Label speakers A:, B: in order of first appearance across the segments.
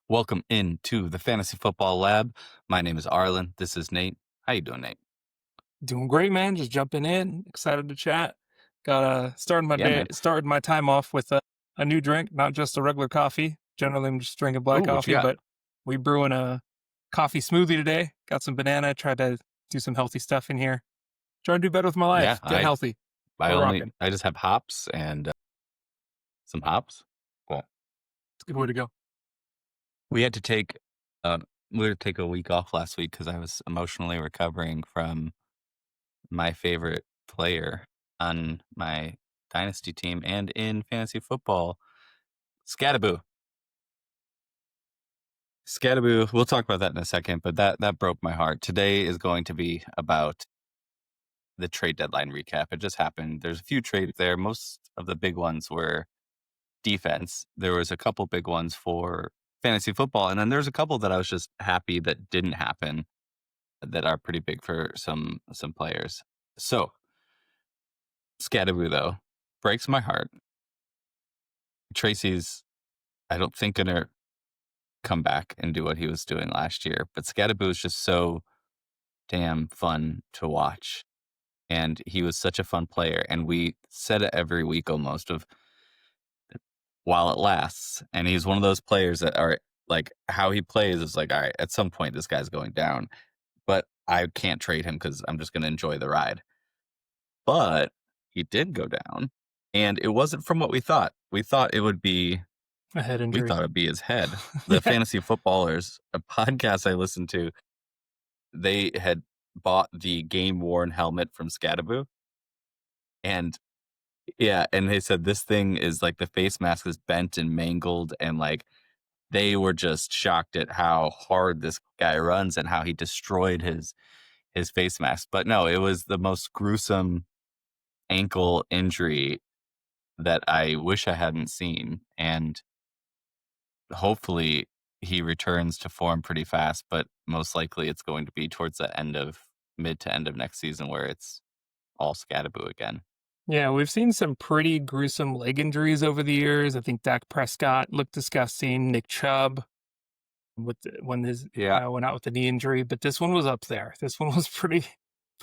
A: Welcome into the Fantasy Football Lab. My name is Arlen. This is Nate. How you doing, Nate?
B: Doing great, man. Just jumping in. Excited to chat. Got starting my
A: Yeah,
B: day,
A: man.
B: started my time off with a new drink, not just a regular coffee. Generally, I'm just drinking black
A: Ooh, what you
B: coffee,
A: got?
B: but we brewing a coffee smoothie today. Got some banana. Tried to do some healthy stuff in here. Trying to do better with my
A: Yeah,
B: life. Get healthy. We're rocking.
A: I just have hops and some hops. Cool.
B: It's a good way to go.
A: We had to take uh, we had to take a week off last week because I was emotionally recovering from my favorite player on my Dynasty team and in fantasy football, Skattebo. Skattebo. We'll talk about that in a second, but that broke my heart. Today is going to be about the trade deadline recap. It just happened. There's a few trades there. Most of the big ones were defense. There was a couple big ones for fantasy football, and then there's a couple that I was just happy that didn't happen that are pretty big for some players. So Skattebo though breaks my heart. Tracy's I don't think gonna come back and do what he was doing last year, but Skattebo is just so damn fun to watch. And he was such a fun player. And we said it every week almost of while it lasts. And he's one of those players that are like how he plays is like, all right, at some point this guy's going down, but I can't trade him because I'm just going to enjoy the ride. But he did go down, and it wasn't from what we thought. We thought it would be.
B: A head
A: We
B: injury.
A: thought it'd be his head. The Fantasy Footballers, a podcast I listened to, they had bought the game worn helmet from Skattebo, and yeah, and they said this thing is like the face mask is bent and mangled, and like they were just shocked at how hard this guy runs and how he destroyed his face mask. But no, it was the most gruesome ankle injury that I wish I hadn't seen, and hopefully he returns to form pretty fast. But most likely it's going to be towards the mid to end of next season where it's all Skattebo again.
B: Yeah, we've seen some pretty gruesome leg injuries over the years. I think Dak Prescott looked disgusting. Nick Chubb when his
A: Yeah.
B: went out with the knee injury, but this one was up there. This one was pretty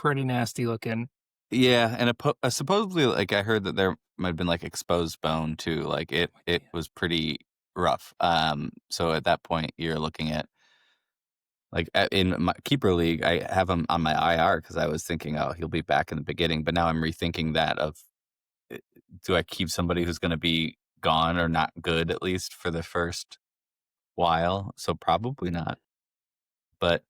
B: nasty looking.
A: Yeah, and supposedly, like I heard that there might have been like exposed bone too. Like it was pretty rough. So at that point, you're looking at like in my keeper league, I have him on my IR because I was thinking, oh, he'll be back in the beginning. But now I'm rethinking that of do I keep somebody who's going to be gone or not good at least for the first while? So probably not. But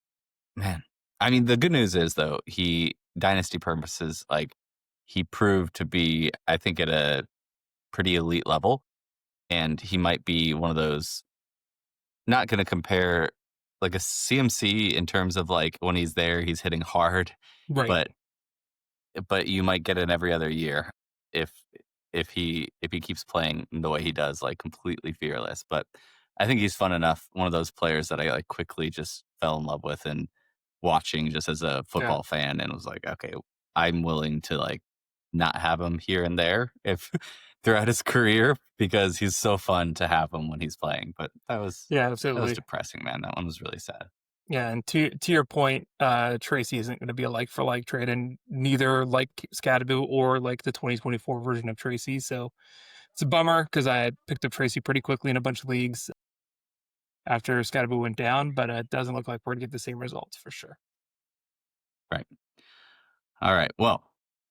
A: man, I mean, the good news is though he dynasty purposes like he proved to be, I think, at a pretty elite level. And he might be one of those, not going to compare like a CMC in terms of like when he's there, he's hitting hard,
B: Right.
A: but you might get it every other year if he keeps playing the way he does, like completely fearless. But I think he's fun enough. One of those players that I like quickly just fell in love with and watching just as a
B: Yeah.
A: football fan, and was like, okay, I'm willing to like not have him here and there if throughout his career because he's so fun to have him when he's playing. But
B: Yeah,
A: that was
B: absolutely.
A: depressing, man. That one was really sad.
B: Yeah, and to your point, Tracy isn't going to be a like for like trade, and neither like Skattebo or like the 2024 version of Tracy. So it's a bummer because I had picked up Tracy pretty quickly in a bunch of leagues after Skattebo went down, but it doesn't look like we're going to get the same results for sure.
A: Right. All right. Well,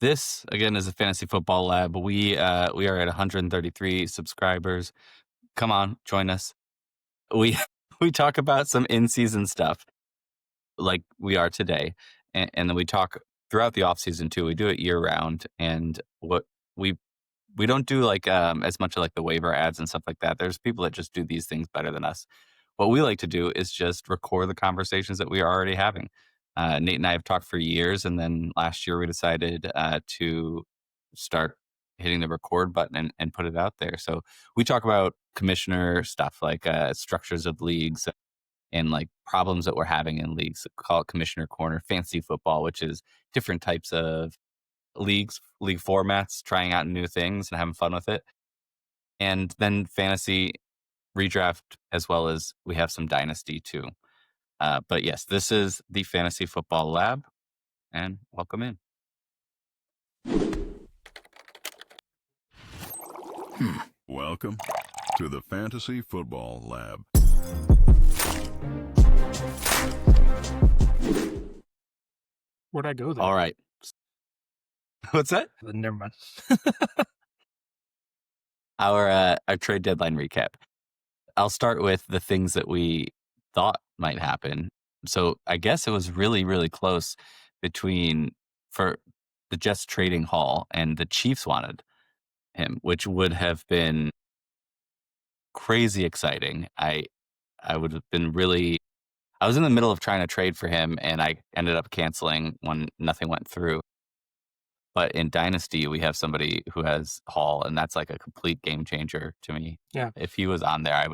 A: this again is a fantasy football lab. We are at 133 subscribers. Come on, join us. We we talk about some in-season stuff like we are today, and then we talk throughout the off season too. We do it year round, and what we don't do like as much of like the waiver ads and stuff like that. There's people that just do these things better than us. What we like to do is just record the conversations that we are already having. Nate and I have talked for years, and then last year we decided to start hitting the record button and put it out there. So we talk about commissioner stuff like structures of leagues and like problems that we're having in leagues. Call it Commissioner Corner, fantasy football, which is different types of league formats, trying out new things and having fun with it. And then fantasy redraft as well as we have some Dynasty too. But yes, this is the Fantasy Football Lab, and welcome in.
C: Welcome to the Fantasy Football Lab.
B: Where'd I go there?
A: All right. What's that?
B: Never mind.
A: Our trade deadline recap. I'll start with the things that we thought might happen. So I guess it was really, really close for the Jets trading Hall and the Chiefs wanted him, which would have been crazy exciting. I would have been I was in the middle of trying to trade for him, and I ended up canceling when nothing went through. But in Dynasty, we have somebody who has Hall, and that's like a complete game changer to me.
B: Yeah.
A: If he was on there,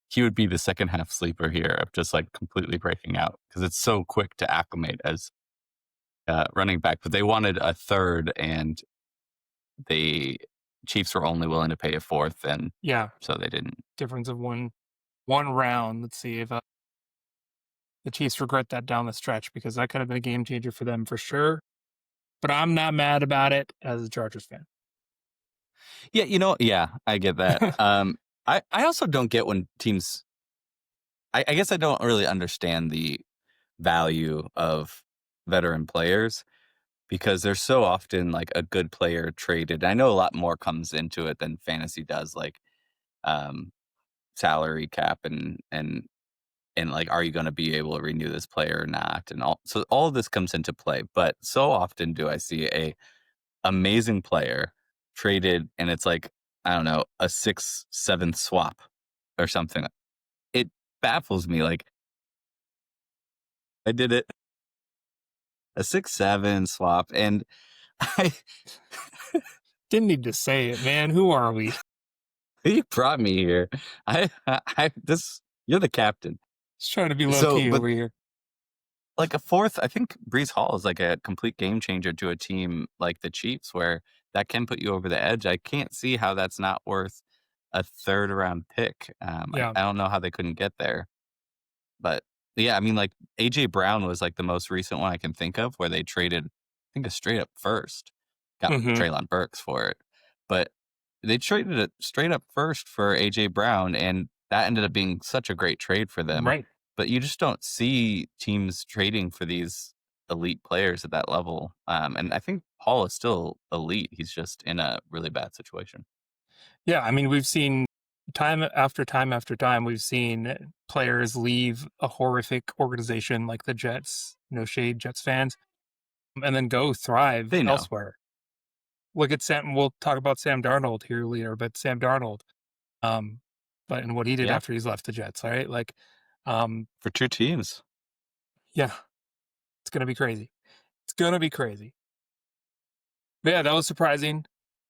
A: he would be the second half sleeper here of just like completely breaking out, because it's so quick to acclimate as running back. But they wanted a third, and the Chiefs were only willing to pay a fourth, and so they didn't.
B: Difference of one round. Let's see if the Chiefs regret that down the stretch, because that could have been a game changer for them for sure. But I'm not mad about it as a Chargers fan.
A: Yeah, I get that. I also don't get when teams. I guess I don't really understand the value of veteran players, because there's so often like a good player traded. I know a lot more comes into it than fantasy does, like salary cap and like, are you going to be able to renew this player or not? And so all of this comes into play. But so often do I see a amazing player traded, and it's like, I don't know, a 6-7 swap or something. It baffles me. Like, I did it, a 6-7 swap, and I
B: didn't need to say it, man. Who are we?
A: You brought me here. You're the captain.
B: Just trying to be low-key over here.
A: Like a fourth, I think Breece Hall is like a complete game changer to a team like the Chiefs, where that can put you over the edge. I can't see how that's not worth a third round pick. I don't know how they couldn't get there. But yeah, I mean, like AJ Brown was like the most recent one I can think of, where they traded, I think, a straight up first, got Treylon Burks for it. But they traded a straight up first for AJ Brown, and that ended up being such a great trade for them.
B: Right.
A: But you just don't see teams trading for these elite players at that level. And I think Hall is still elite. He's just in a really bad situation.
B: Yeah, I mean, we've seen time after time after time, we've seen players leave a horrific organization like the Jets, no shade, Jets fans, and then go thrive elsewhere. Look at we'll talk about Sam Darnold here later, but Sam Darnold, and what he did after he's left the Jets, all right? Like,
A: for two teams.
B: Yeah. It's going to be crazy. It's going to be crazy. But yeah, that was surprising.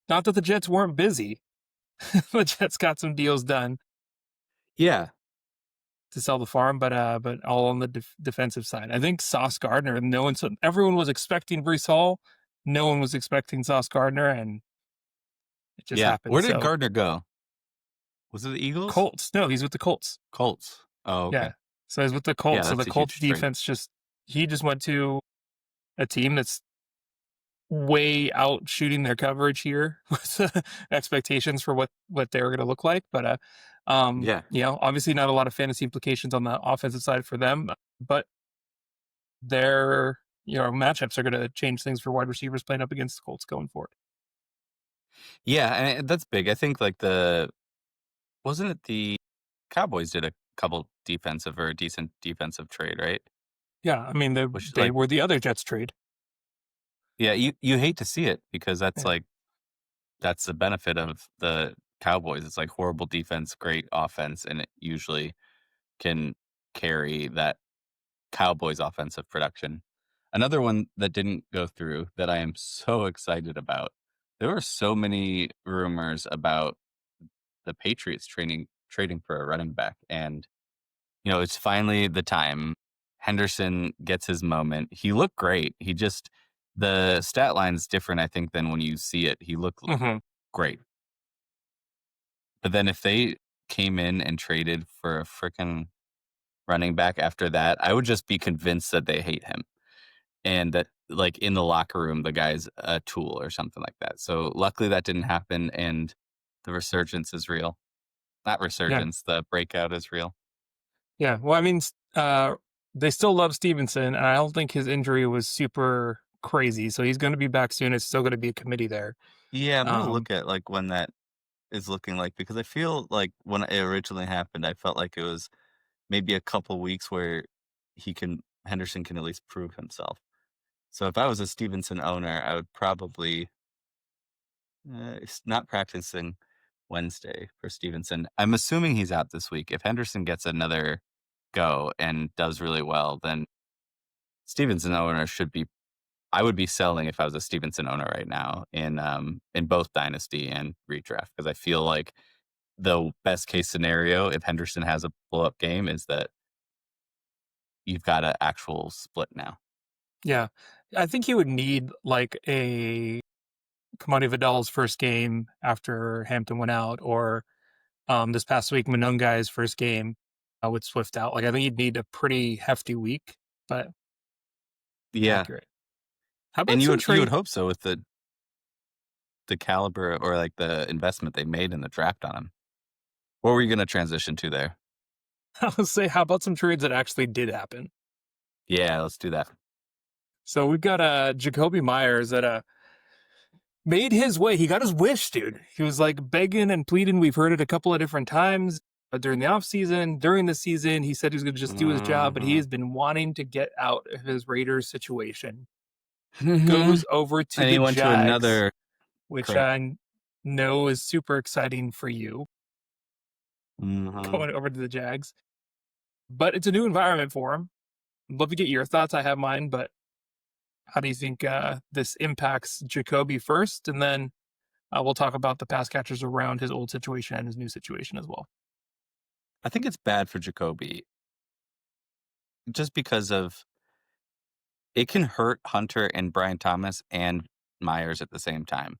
B: Not that the Jets weren't busy. The Jets got some deals done.
A: Yeah.
B: To sell the farm, but all on the defensive side. I think Sauce Gardner, everyone was expecting Breece Hall. No one was expecting Sauce Gardner, and it just happened.
A: Where did Gardner go? Was it the Eagles?
B: Colts. No, he's with the Colts.
A: Colts. Oh, okay.
B: Yeah. So he's with the Colts. So the Colts defense he just went to a team that's way out shooting their coverage here with expectations for what they were going to look like. But, obviously not a lot of fantasy implications on the offensive side for them, but their, matchups are going to change things for wide receivers playing up against the Colts going forward.
A: Yeah. And that's big. I think like wasn't it the Cowboys did a couple decent defensive trade, right?
B: Yeah. I mean, they were the other Jets trade.
A: Yeah, you hate to see it, because that's that's the benefit of the Cowboys. It's like horrible defense, great offense, and it usually can carry that Cowboys offensive production. Another one that didn't go through that I am so excited about. There were so many rumors about the Patriots trading for a running back, and it's finally the time. Henderson gets his moment. He looked great. The stat line's different, I think, than when you see it. He looked great. But then if they came in and traded for a freaking running back after that, I would just be convinced that they hate him and that like in the locker room, the guy's a tool or something like that. So luckily that didn't happen. And the resurgence is real. Not resurgence, the breakout is real.
B: Yeah. Well, I mean, they still love Stevenson, and I don't think his injury was super crazy. So he's going to be back soon. It's still going to be a committee there.
A: Yeah, I'm going to look at like when that is looking like, because I feel like when it originally happened, I felt like it was maybe a couple weeks where Henderson can at least prove himself. So if I was a Stevenson owner, I would probably not practicing Wednesday for Stevenson. I'm assuming he's out this week. If Henderson gets another go and does really well, then Stevenson owner I would be selling if I was a Stevenson owner right now in both Dynasty and redraft, because I feel like the best case scenario if Henderson has a blow up game is that you've got an actual split now.
B: Yeah. I think he would need like a Kamani Vidal's first game after Hampton went out, or this past week, Monungai's first game with Swift out. Like, I think he'd need a pretty hefty week, but
A: Yeah.
B: accurate. How about
A: And you
B: some
A: would hope so with the caliber or like the investment they made in the draft on him. What were you going to transition to there?
B: I would say, how about some trades that actually did happen?
A: Yeah, let's do that.
B: So we've got Jacoby Meyers that made his way. He got his wish, dude. He was like begging and pleading. We've heard it a couple of different times during the offseason. During the season, he said he was going to just do his job, but he has been wanting to get out of his Raiders situation. Goes over to
A: and
B: the
A: he went
B: Jags,
A: to another,
B: which I know is super exciting for you. Going over to the Jags. But it's a new environment for him. I'd love to get your thoughts. I have mine, but how do you think this impacts Jacoby first? And then we'll talk about the pass catchers around his old situation and his new situation as well.
A: I think it's bad for Jacoby just because of it can hurt Hunter and Brian Thomas and Myers at the same time.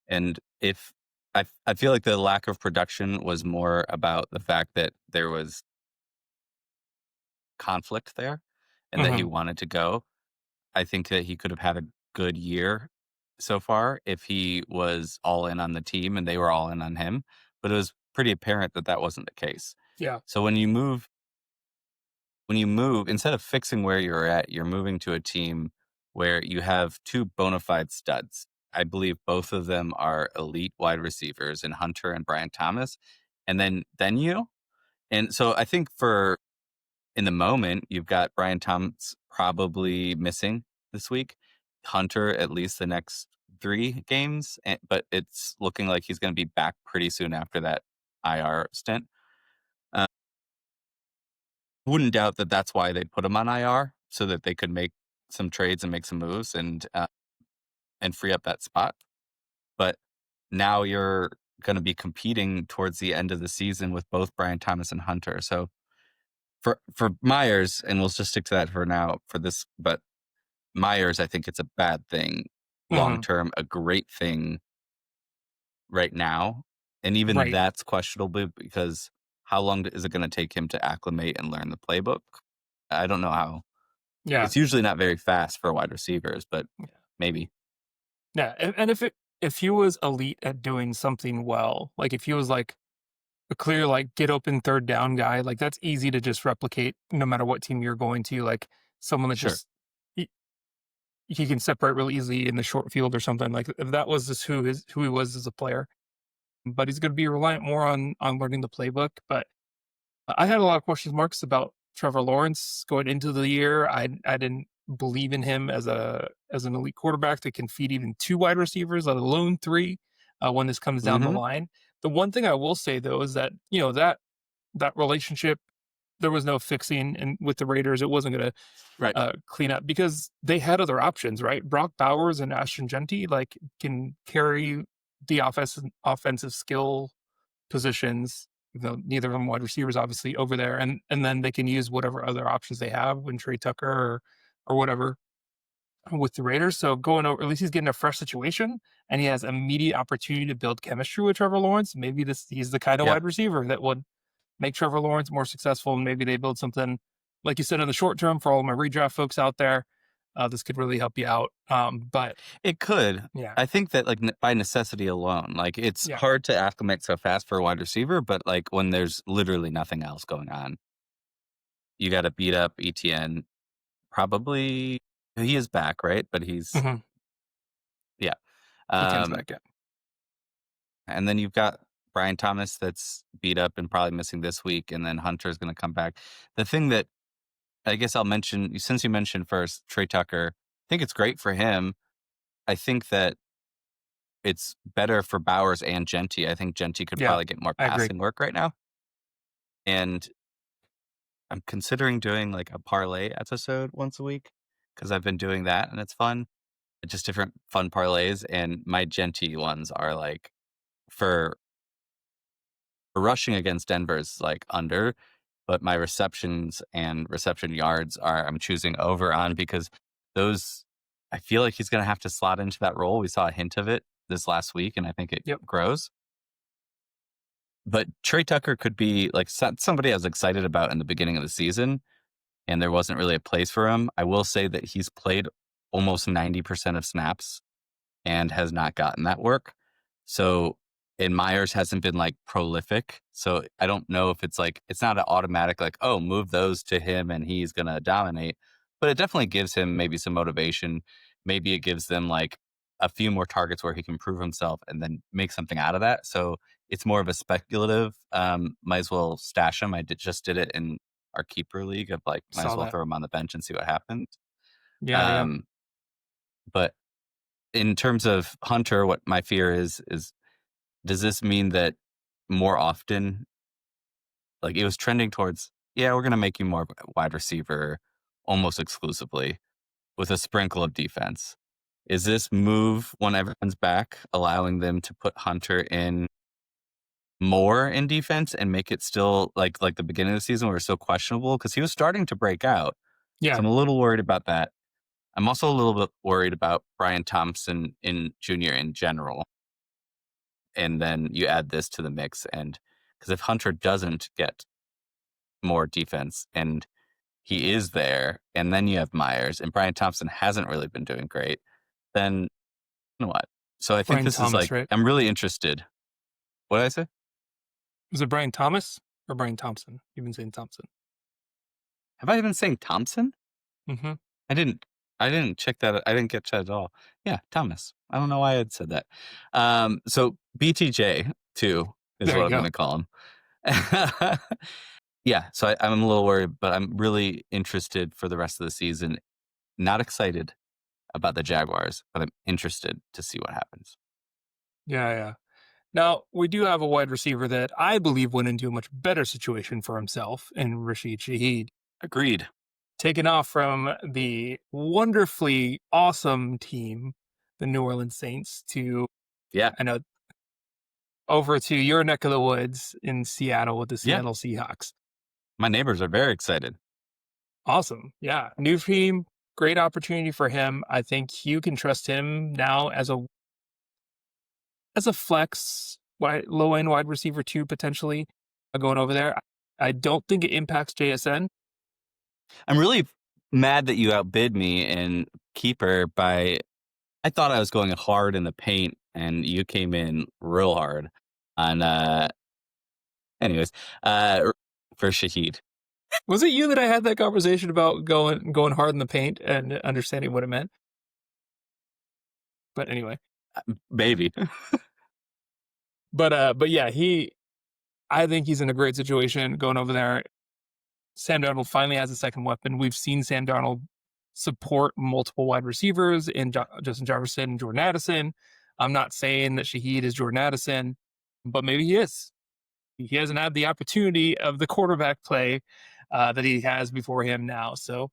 A: And if I feel like the lack of production was more about the fact that there was conflict there and that he wanted to go. I think that he could have had a good year so far if he was all in on the team and they were all in on him. But it was pretty apparent that that wasn't the case.
B: Yeah.
A: So when you move, instead of fixing where you're at, you're moving to a team where you have two bona fide studs. I believe both of them are elite wide receivers in Hunter and Brian Thomas. And then you. And so I think in the moment, you've got Brian Thomas probably missing this week. Hunter at least the next 3 games, but it's looking like he's going to be back pretty soon after that IR stint. Wouldn't doubt that that's why they put him on IR, so that they could make some trades and make some moves and free up that spot. But now you're going to be competing towards the end of the season with both Brian Thomas and Hunter. So for Myers, and we'll just stick to that for now for this, but Myers, I think it's a bad thing long term, a great thing right now. And even that's questionable because how long is it going to take him to acclimate and learn the playbook? I don't know how.
B: Yeah.
A: It's usually not very fast for wide receivers, but maybe.
B: Yeah. And if he was elite at doing something well, like if he was like a clear, like get open third down guy, like that's easy to just replicate no matter what team you're going to, like someone that just, he can separate really easily in the short field or something. Like if that was just who he was as a player, but he's going to be reliant more on learning the playbook. But I had a lot of question marks about Trevor Lawrence going into the year. I didn't believe in him as an elite quarterback that can feed even 2 wide receivers, let alone 3, when this comes down the line. The one thing I will say though is that, you know, that relationship, there was no fixing, and with the Raiders, it wasn't going to clean up because they had other options, right? Brock Bowers and Ashton Jeanty like can carry the offensive skill positions, even though neither of them wide receivers, obviously, over there, and then they can use whatever other options they have when Trey Tucker or whatever. with the Raiders. So going over, at least he's getting a fresh situation, and he has immediate opportunity to build chemistry with Trevor Lawrence. Maybe he's the kind of wide receiver that would make Trevor Lawrence more successful, and maybe they build something, like you said, in the short term for all my redraft folks out there. This could really help you out. But
A: It could.
B: yeah,
A: I think that, like, by necessity alone, like, it's hard to acclimate so fast for a wide receiver, but, like, when there's literally nothing else going on, you got to beat up ETN. Probably he is back, right? But he's yeah.
B: ETN's back, yeah.
A: And then you've got Brian Thomas that's beat up and probably missing this week, and then Hunter's going to come back. The thing that I guess I'll mention, since you mentioned first, Trey Tucker, I think it's great for him. I think that it's better for Bowers and Jeanty. I think Jeanty could probably get more passing work right now. And I'm considering doing like a parlay episode once a week because I've been doing that and it's fun. Just different fun parlays. And my Jeanty ones are like for rushing against Denver's like under, but my receptions and reception yards I'm choosing over on because those, I feel like he's going to have to slot into that role. We saw a hint of it this last week, and I think it grows. But Trey Tucker could be like somebody I was excited about in the beginning of the season, and there wasn't really a place for him. I will say that he's played almost 90% of snaps and has not gotten that work. So, and Meyers hasn't been like prolific. So I don't know if it's like, it's not an automatic like, oh, move those to him and he's going to dominate. But it definitely gives him maybe some motivation. Maybe it gives them like a few more targets where he can prove himself and then make something out of that. So it's more of a speculative. Might as well stash him. I just did it in our keeper league of like, might as well throw him on the bench and see what happens.
B: Yeah.
A: But in terms of Hunter, what my fear is does this mean that more often, like it was trending towards, we're going to make you more wide receiver almost exclusively with a sprinkle of defense. Is this move when everyone's back allowing them to put Hunter in more in defense and make it still like the beginning of the season where it's so questionable? Because he was starting to break out.
B: Yeah.
A: So I'm a little worried about that. I'm also a little bit worried about Brian Thompson Jr. in general. And then you add this to the mix. And because if Hunter doesn't get more defense and he is there, and then you have Meyers and Brian Thompson hasn't really been doing great, then you know what? So I think
B: Brian
A: this
B: Thomas,
A: is like,
B: right?
A: I'm really interested. What did I say?
B: Was it Brian Thomas or Brian Thompson? You've been saying Thompson.
A: Have I been saying Thompson?
B: Mm-hmm.
A: I didn't check that. I didn't get that at all. Yeah, Thomas. I don't know why I had said that. So BTJ too is what I'm going to call him. Yeah, so I'm a little worried, but I'm really interested for the rest of the season. Not excited about the Jaguars, but I'm interested to see what happens.
B: Yeah. Now, we do have a wide receiver that I believe went into a much better situation for himself in Rashid Shaheed.
A: Agreed.
B: Taken off from the wonderfully awesome team, the New Orleans Saints, to over to your neck of the woods in Seattle with the Seattle Seahawks.
A: My neighbors are very excited.
B: Awesome. Yeah. New team, great opportunity for him. I think you can trust him now as a flex, low end wide receiver too, potentially going over there. I don't think it impacts JSN.
A: I'm really mad that you outbid me in keeper by, I thought I was going hard in the paint and you came in real hard on, for Shaheed.
B: Was it you that I had that conversation about going hard in the paint and understanding what it meant? But anyway.
A: Maybe.
B: But yeah, I think he's in a great situation going over there. Sam Darnold finally has a second weapon. We've seen Sam Darnold support multiple wide receivers in Justin Jefferson and Jordan Addison. I'm not saying that Shaheed is Jordan Addison, but maybe he is. He hasn't had the opportunity of the quarterback play that he has before him now. So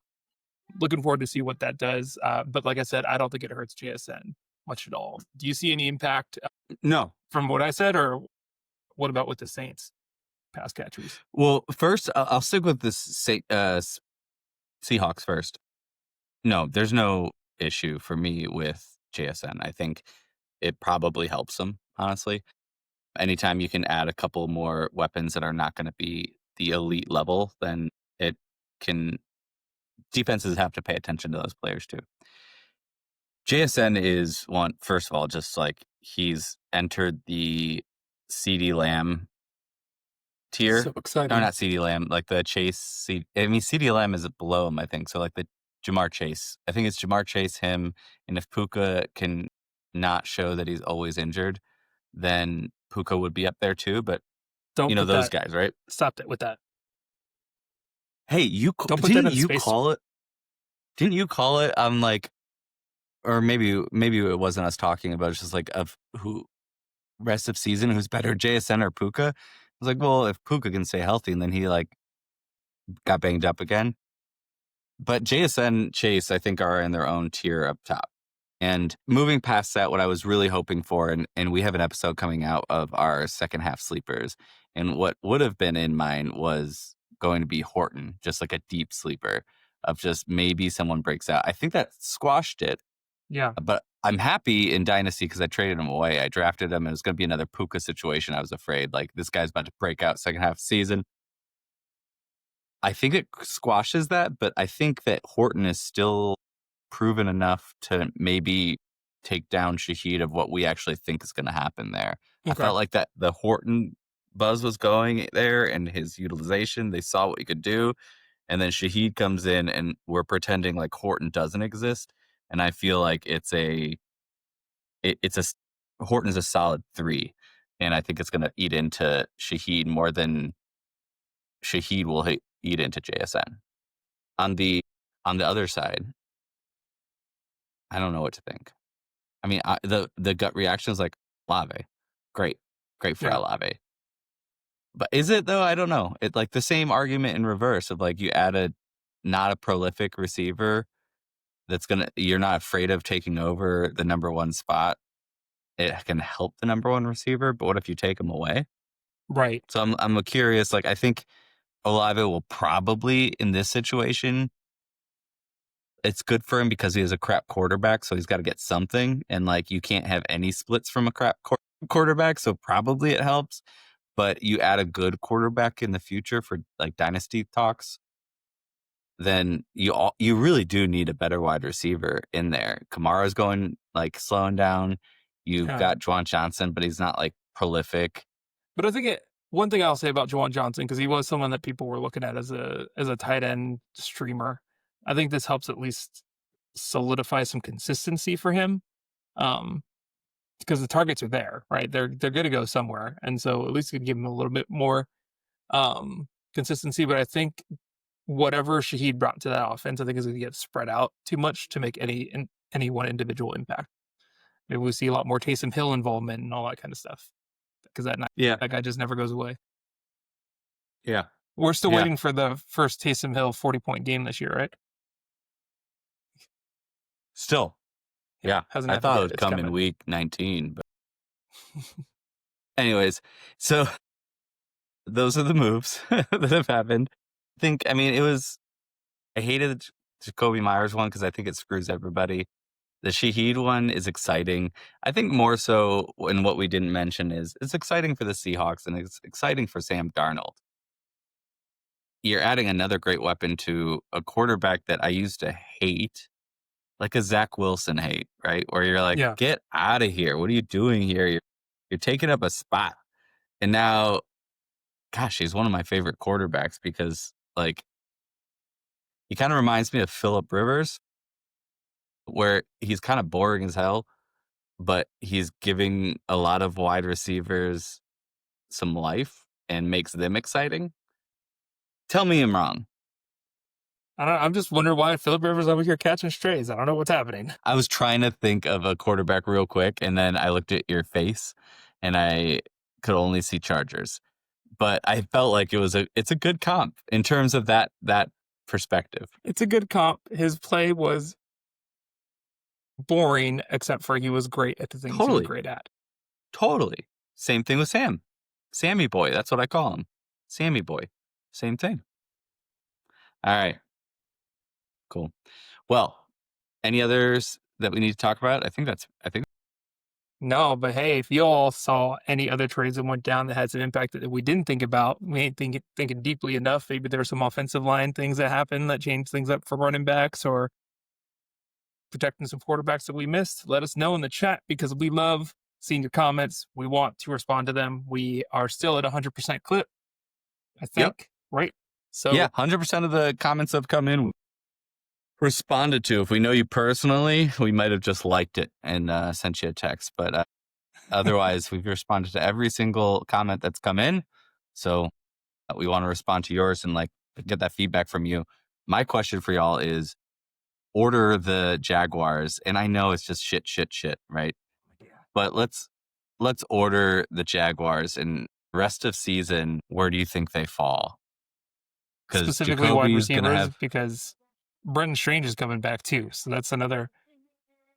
B: looking forward to see what that does. But like I said, I don't think it hurts JSN much at all. Do you see any impact?
A: No.
B: From what I said, or what about with the Saints pass catchers?
A: Well, first, I'll stick with this Seahawks first. No, there's no issue for me with JSN. I think it probably helps him, honestly. Anytime you can add a couple more weapons that are not going to be the elite level, then it can. Defenses have to pay attention to those players too. JSN is one, first of all, just like he's entered the CD Lamb tier.
B: So exciting.
A: No, not CD Lamb, like the Chase. I mean, CD Lamb is below him, I think. So like the Jamar Chase. I think it's Jamar Chase, him, and if Puka can not show that he's always injured, then Puka would be up there too. But
B: Don't put
A: those
B: that.
A: guys, right?
B: Stop it with that.
A: Hey,
B: Don't put that
A: didn't
B: in
A: you
B: space.
A: call it? Didn't you call it? I'm like, or maybe it wasn't us talking about. It's just like of who rest of season who's better, JSN or Puka. I was like, well, if Puka can stay healthy, and then he like got banged up again. But JSN, Chase, I think are in their own tier up top. And moving past that, what I was really hoping for, and we have an episode coming out of our second half sleepers, and what would have been in mine was going to be Horton, just like a deep sleeper of just maybe someone breaks out. I think that squashed it.
B: Yeah.
A: But I'm happy in Dynasty because I traded him away. I drafted him, and it was going to be another Puka situation. I was afraid, like, this guy's about to break out second half of the season. I think it squashes that, but I think that Horton is still proven enough to maybe take down Shaheed of what we actually think is going to happen there.
B: Okay.
A: I felt like that the Horton buzz was going there and his utilization. They saw what he could do. And then Shaheed comes in and we're pretending like Horton doesn't exist. And I feel like Horton is a solid 3. And I think it's going to eat into Shaheed more than Shaheed will eat into JSN. On the other side, I don't know what to think. I mean, the gut reaction is like Olave, great for Olave. But is it though? I don't know. It's like the same argument in reverse of like you add not a prolific receiver you're not afraid of taking over the number 1 spot. It can help the number 1 receiver, but what if you take him away?
B: Right.
A: So I'm curious. Like I think Olave will probably in this situation. It's good for him because he has a crap quarterback, so he's got to get something. And like you can't have any splits from a crap quarterback, so probably it helps. But you add a good quarterback in the future for like dynasty talks, then you really do need a better wide receiver in there. Kamara's going like slowing down. You've got Juwan Johnson, but he's not like prolific.
B: But I think one thing I'll say about Juwan Johnson, because he was someone that people were looking at as a tight end streamer. I think this helps at least solidify some consistency for him, because the targets are there, right? They're going to go somewhere, and so at least it could give him a little bit more consistency. But I think whatever Shaheed brought to that offense, I think is going to get spread out too much to make any one individual impact. Maybe we see a lot more Taysom Hill involvement and all that kind of stuff, because that guy just never goes away.
A: Yeah,
B: we're still waiting for the first Taysom Hill 40-point game this year, right?
A: Still, yeah. I thought it would come in week 19, but anyways, so those are the moves that have happened. I hated the Jacoby Meyers one because I think it screws everybody. The Shaheed one is exciting. I think more so, and what we didn't mention is it's exciting for the Seahawks and it's exciting for Sam Darnold. You're adding another great weapon to a quarterback that I used to hate, like a Zach Wilson hate, right? Where you're like, get out of here. What are you doing here? You're taking up a spot. And now, gosh, he's one of my favorite quarterbacks because like he kind of reminds me of Phillip Rivers, where he's kind of boring as hell, but he's giving a lot of wide receivers some life and makes them exciting. Tell me I'm wrong.
B: I'm just wondering why Phillip Rivers over here catching strays. I don't know what's happening.
A: I was trying to think of a quarterback real quick, and then I looked at your face, and I could only see Chargers. But I felt like it's a good comp in terms of that perspective.
B: It's a good comp. His play was boring, except for he was great at the things he was great at.
A: Totally. Same thing with Sam. Sammy boy. That's what I call him. Sammy boy. Same thing. All right. Cool. Well, Any others that we need to talk about? I think
B: No, but hey, if you all saw any other trades that went down that had some impact that we didn't think about, we ain't thinking deeply enough. Maybe there's some offensive line things that happened that changed things up for running backs or protecting some quarterbacks that we missed. Let us know in the chat because we love seeing your comments. We want to respond to them. We are still at 100% clip, I think, right? So
A: yeah, 100% of the comments that have come in responded to. If we know you personally, we might have just liked it and sent you a text. But otherwise, we've responded to every single comment that's come in. So we want to respond to yours and like get that feedback from you. My question for y'all is order the Jaguars. And I know it's just shit, right? But let's order the Jaguars and rest of season. Where do you think they fall?
B: Specifically wide receivers, because Brenton Strange is coming back too. So that's another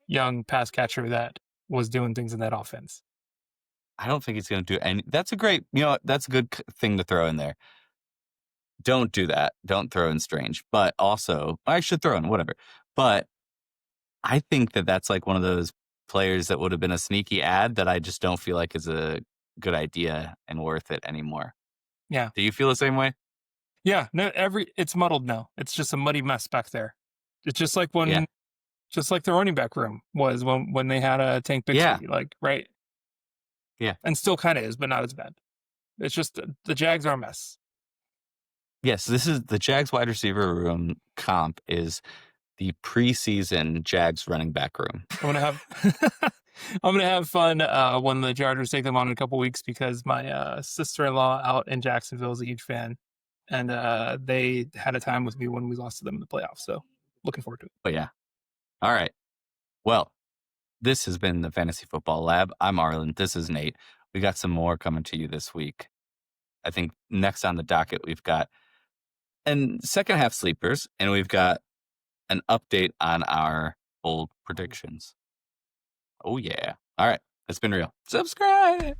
B: young pass catcher that was doing things in that offense.
A: I don't think he's going to do any. That's a great, that's a good thing to throw in there. Don't do that. Don't throw in Strange. But also, I should throw in whatever. But I think that that's like one of those players that would have been a sneaky ad that I just don't feel like is a good idea and worth it anymore.
B: Yeah.
A: Do you feel the same way?
B: Yeah, no, it's muddled now. It's just a muddy mess back there. It's just like just like the running back room was when they had a Tank Bixby, like, right?
A: Yeah.
B: And still kind of is, but not as bad. It's just the Jags are a mess.
A: Yes, this is the Jags wide receiver room comp is the preseason Jags running back room.
B: I'm gonna have fun when the Chargers take them on in a couple weeks because my sister-in-law out in Jacksonville is a huge fan. And they had a time with me when we lost to them in the playoffs. So looking forward to it.
A: But yeah. All right. Well, this has been the Fantasy Football Lab. I'm Arlen. This is Nate. We got some more coming to you this week. I think next on the docket, we've got second half sleepers, and we've got an update on our bold predictions. Oh, yeah. All right. It's been real. Subscribe.